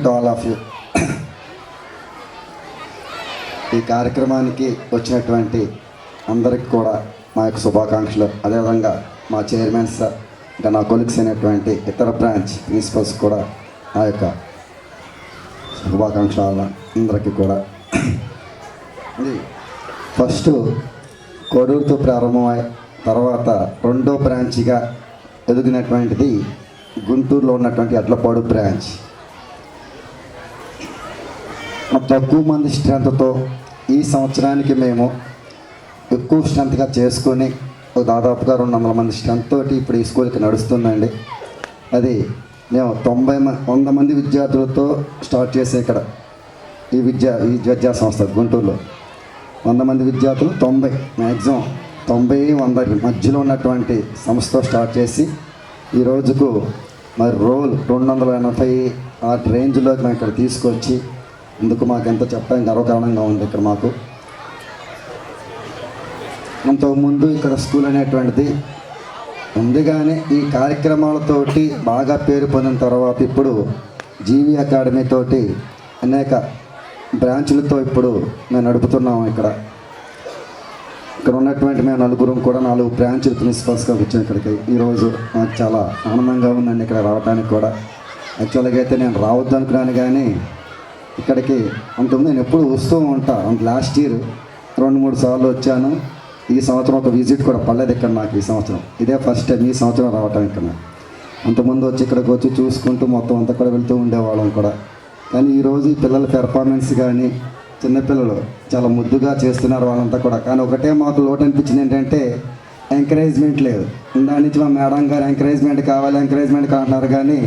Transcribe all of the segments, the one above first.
To all of you. ఈ కార్యక్రమానికి వచ్చినటువంటి అందరికి కూడా మా యొక్క శుభాకాంక్షలు. అదేవిధంగా మా చైర్మన్స్, ఇంకా నా కొలీగ్స్ అయినటువంటి ఇతర బ్రాంచ్ ప్రిన్సిపల్స్ కూడా ఆ యొక్క శుభాకాంక్షలు అందరికీ కూడా. ఇది ఫస్ట్ కోడూరుతో ప్రారంభమై తర్వాత రెండో బ్రాంచ్గా ఎదిగినటువంటిది గుంటూరులో ఉన్నటువంటి ఎడ్లపాడు బ్రాంచ్. తక్కువ మంది స్ట్రెంత్తో ఈ సంవత్సరానికి మేము ఎక్కువ స్ట్రెంత్గా చేసుకొని దాదాపుగా 200 మంది స్ట్రెంత్ తోటి ఇప్పుడు ఈ స్కూల్కి నడుస్తుందండి. అది మేము 100 మంది విద్యార్థులతో స్టార్ట్ చేసే ఇక్కడ ఈ విద్యా సంస్థ గుంటూరులో 100 మంది విద్యార్థులు 90 మ్యాక్సిమం 90-100 మధ్యలో ఉన్నటువంటి సంస్థతో స్టార్ట్ చేసి ఈ రోజుకు మరి రోల్ 280 ఆ రేంజ్లోకి మేము ఇక్కడ తీసుకొచ్చి ఇందుకు మాకు ఎంత చెప్పడం గర్వకారణంగా ఉంది. ఇక్కడ మాకు అంతకుముందు ఇక్కడ స్కూల్ అనేటువంటిది ఉంది, కానీ ఈ కార్యక్రమాలతోటి బాగా పేరు పొందిన తర్వాత ఇప్పుడు జీవి అకాడమీ తోటి అనేక బ్రాంచులతో ఇప్పుడు మేము నడుపుతున్నాము. ఇక్కడ ఉన్నటువంటి మేము నలుగురం కూడా 4 బ్రాంచులు ప్రిన్సిపల్స్గా వచ్చాం ఇక్కడికి. ఈరోజు నాకు చాలా ఆనందంగా ఉందండి ఇక్కడ రావడానికి కూడా. యాక్చువల్గా అయితే నేను రావద్దు అనుకున్నాను, కానీ ఇక్కడికి అంతకుముందు నేను ఎప్పుడు వస్తూ ఉంటాను. లాస్ట్ ఇయర్ 2-3 సార్లు వచ్చాను. ఈ సంవత్సరం ఒక విజిట్ కూడా పర్లేదు ఇక్కడ నాకు. ఈ సంవత్సరం ఇదే ఫస్ట్ టైం ఈ సంవత్సరం రావటం ఇక్కడ. అంతకుముందు వచ్చి ఇక్కడికి వచ్చి చూసుకుంటూ మొత్తం అంతా కూడా వెళ్తూ ఉండేవాళ్ళం కూడా. కానీ ఈరోజు ఈ పిల్లల పెర్ఫార్మెన్స్ కానీ చిన్నపిల్లలు చాలా ముద్దుగా చేస్తున్నారు వాళ్ళంతా కూడా. కానీ ఒకటే మాకు లోటు అనిపించింది ఏంటంటే ఎంకరేజ్మెంట్ లేదు. దాని నుంచి మా మేడం గారు ఎంకరేజ్మెంట్ కావాలి అంటున్నారు, కానీ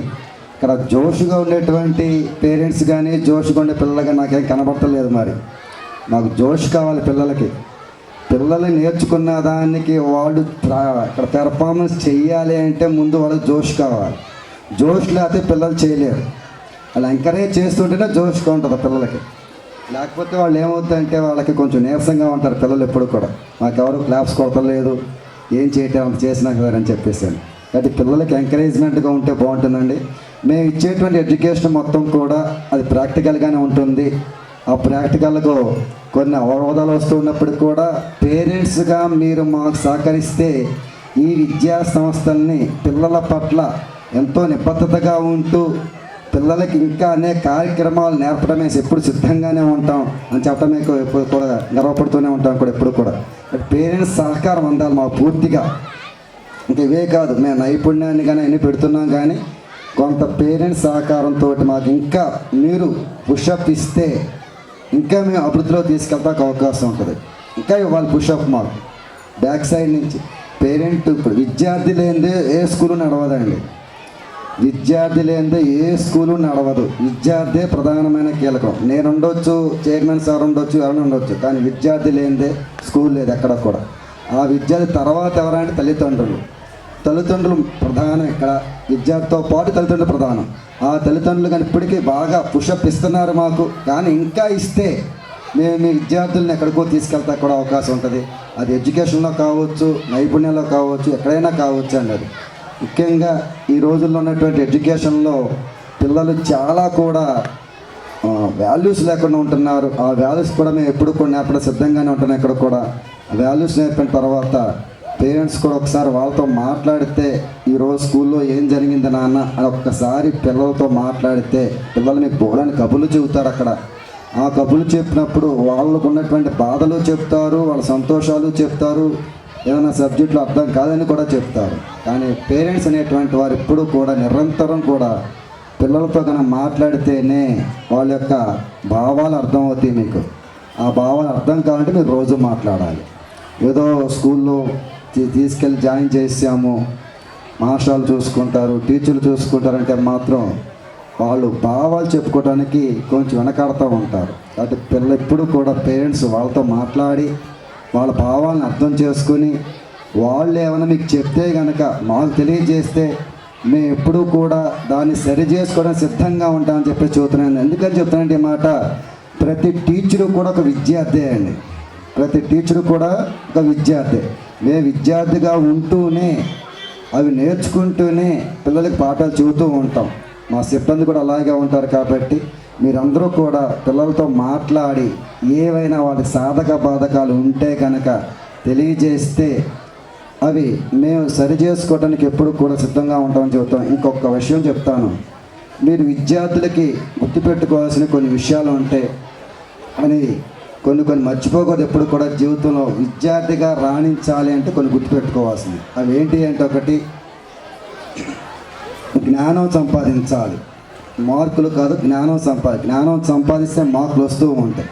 ఇక్కడ జోష్గా ఉండేటువంటి పేరెంట్స్ కానీ జోష్గా ఉండే పిల్లలు కానీ నాకేం కనబడతలేదు. మరి నాకు జోష్ కావాలి పిల్లలు నేర్చుకున్న దానికి వాళ్ళు ఇక్కడ పెర్ఫార్మెన్స్ చెయ్యాలి అంటే ముందు వాళ్ళకి జోష్ కావాలి. జోష్ లేకపోతే పిల్లలు చేయలేరు. వాళ్ళు ఎంకరేజ్ చేస్తుంటేనే జోష్గా ఉంటుంది పిల్లలకి. లేకపోతే వాళ్ళు ఏమవుతుందంటే వాళ్ళకి కొంచెం నీరసంగా ఉంటారు పిల్లలు ఎప్పుడు కూడా. మాకెవరు క్లాప్స్ కొడతలేదు, ఏం చేయటం అంత చేసినా కదని చెప్పేసాను. కాబట్టి పిల్లలకి ఎంకరేజ్మెంట్గా ఉంటే బాగుంటుందండి. మేము ఇచ్చేటువంటి ఎడ్యుకేషన్ మొత్తం కూడా అది ప్రాక్టికల్గానే ఉంటుంది. ఆ ప్రాక్టికల్గా కొన్ని అవరోధాలు వస్తున్నప్పటికి కూడా పేరెంట్స్గా మీరు మాకు సహకరిస్తే ఈ విద్యా సంస్థల్ని పిల్లల పట్ల ఎంతో నిబద్ధతగా ఉంటూ పిల్లలకి ఇంకా అనేక కార్యక్రమాలు నేర్పడమే ఎప్పుడు సిద్ధంగానే ఉంటాం అని చెప్పడమే ఎప్పుడు కూడా గర్వపడుతూనే ఉంటాం కూడా ఎప్పుడు కూడా. పేరెంట్స్ సహకారం అందాలి మాకు పూర్తిగా. ఇంకా ఇవే కాదు, మేము నైపుణ్యాన్ని కానీ అన్నీ పెడుతున్నాం, కానీ కొంత పేరెంట్స్ సహకారంతో మాకు ఇంకా మీరు పుషప్ ఇస్తే ఇంకా మేము అభివృద్ధిలో తీసుకెళ్తానికి అవకాశం ఉంటుంది. ఇంకా ఇవ్వాలి పుషప్ మాకు బ్యాక్ సైడ్ నుంచి. పేరెంట్ ఇప్పుడు విద్యార్థి లేనిదే ఏ స్కూలు నడవదండి. విద్యార్థి లేనిదే ఏ స్కూలు నడవదు. విద్యార్థే ప్రధానమైన కీలకం. నేను ఉండొచ్చు, చైర్మన్ సార్ ఉండొచ్చు, ఎవరైనా ఉండొచ్చు, కానీ విద్యార్థి లేనిదే స్కూల్ లేదు ఎక్కడ కూడా. ఆ విద్యార్థి తర్వాత ఎవరంటే తల్లిదండ్రులు ప్రధానం. ఇక్కడ విద్యార్థితో పాటు తల్లిదండ్రులు ప్రధానం. ఆ తల్లిదండ్రులు కానీ ఇప్పటికీ బాగా పుషప్ ఇస్తున్నారు మాకు. కానీ ఇంకా ఇస్తే మేము మీ విద్యార్థులను ఎక్కడికో తీసుకెళ్తా కూడా అవకాశం ఉంటుంది. అది ఎడ్యుకేషన్లో కావచ్చు, నైపుణ్యంలో కావచ్చు, ఎక్కడైనా కావచ్చు అండి. అది ముఖ్యంగా ఈ రోజుల్లో ఉన్నటువంటి ఎడ్యుకేషన్లో పిల్లలు చాలా కూడా వాల్యూస్ లేకుండా ఉంటున్నారు. ఆ వాల్యూస్ కూడా మేము ఎప్పుడు కూడా నేర్పడం సిద్ధంగానే ఉంటున్నాం. ఇక్కడ కూడా ఆ వాల్యూస్ నేర్పిన తర్వాత పేరెంట్స్ కూడా ఒకసారి వాళ్ళతో మాట్లాడితే ఈరోజు స్కూల్లో ఏం జరిగింది నాన్న అని ఒక్కసారి పిల్లలతో మాట్లాడితే పిల్లలు మీకు బోలని కబుర్లు చెబుతారు. అక్కడ ఆ కబుర్లు చెప్పినప్పుడు వాళ్ళకు ఉన్నటువంటి బాధలు చెప్తారు, వాళ్ళ సంతోషాలు చెప్తారు, ఏదైనా సబ్జెక్టులు అర్థం కాదని కూడా చెప్తారు. కానీ పేరెంట్స్ అనేటువంటి వారు ఎప్పుడు కూడా నిరంతరం కూడా పిల్లలతో కన్నా మాట్లాడితేనే వాళ్ళ యొక్క భావాలు అర్థమవుతాయి మీకు. ఆ భావాలు అర్థం కావాలంటే మీరు రోజు మాట్లాడాలి. ఏదో స్కూల్లో తీసుకెళ్ళి జాయిన్ చేసాము, మాస్టర్లు చూసుకుంటారు, టీచర్లు చూసుకుంటారంటే మాత్రం వాళ్ళు భావాలు చెప్పుకోవడానికి కొంచెం వెనకాడుతూ ఉంటారు. కాబట్టి పిల్లలు ఎప్పుడు కూడా పేరెంట్స్ వాళ్ళతో మాట్లాడి వాళ్ళ భావాలను అర్థం చేసుకుని వాళ్ళు ఏమైనా మీకు చెప్తే కనుక మాకు తెలియజేస్తే మేము ఎప్పుడూ కూడా దాన్ని సరి చేసుకోవడానికి సిద్ధంగా ఉంటామని చెప్పి చెబుతున్నాను. ఎందుకని చెప్తానంటే ఈ మాట, ప్రతి టీచరు కూడా ఒక విద్యార్థి అండి. ప్రతి టీచరు కూడా ఒక విద్యార్థి. మేము విద్యార్థిగా ఉంటూనే అవి నేర్చుకుంటూనే పిల్లలకి పాఠాలు చెబుతూ ఉంటాం. మా సిబ్బంది కూడా అలాగే ఉంటారు. కాబట్టి మీరందరూ కూడా పిల్లలతో మాట్లాడి ఏవైనా వాటి సాధక బాధకాలు ఉంటే కనుక తెలియజేస్తే అవి మేము సరి చేసుకోవడానికి ఎప్పుడు కూడా సిద్ధంగా ఉంటామని చెబుతాం. ఇంకొక విషయం చెప్తాను, మీరు విద్యార్థులకి గుర్తుపెట్టుకోవాల్సిన కొన్ని విషయాలు ఉంటాయి అని కొన్ని మర్చిపోకూడదు. ఎప్పుడు కూడా జీవితంలో విద్యార్థిగా రాణించాలి అంటే కొన్ని గుర్తుపెట్టుకోవాల్సింది. అవి ఏంటి అంటే, ఒకటి జ్ఞానం సంపాదించాలి. మార్కులు కాదు, జ్ఞానం సంపాదిస్తే మార్కులు వస్తూ ఉంటాయి.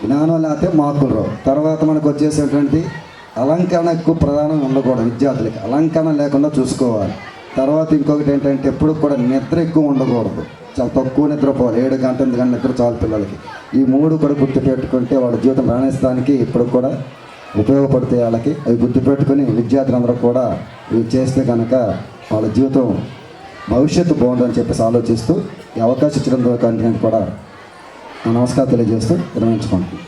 జ్ఞానం లేకపోతే మార్కులు రావు. తర్వాత మనకు వచ్చేసేటువంటి అలంకరణ ఎక్కువ ప్రధానం ఉండకూడదు. విద్యార్థులకి అలంకరణ లేకుండా చూసుకోవాలి. తర్వాత ఇంకొకటి ఏంటంటే, ఎప్పుడు కూడా నిద్ర ఎక్కువ ఉండకూడదు. చాలా తక్కువ నిద్రపోవాలి. 7 గంటల 8 గంటల నిద్ర చాలు పిల్లలకి. ఈ 3 కూడా గుర్తుపెట్టుకుంటే వాళ్ళ జీవితం రాణిస్తానికి ఇప్పుడు కూడా ఉపయోగపడతాయి వాళ్ళకి. అవి గుర్తుపెట్టుకుని విద్యార్థులందరూ కూడా ఇవి చేస్తే కనుక వాళ్ళ జీవితం భవిష్యత్తు బాగుంటుందని చెప్పేసి ఆలోచిస్తూ ఈ అవకాశం ఇచ్చడం ద్వారా కూడా నమస్కారం తెలియజేస్తూ విరమించుకుంటున్నాను.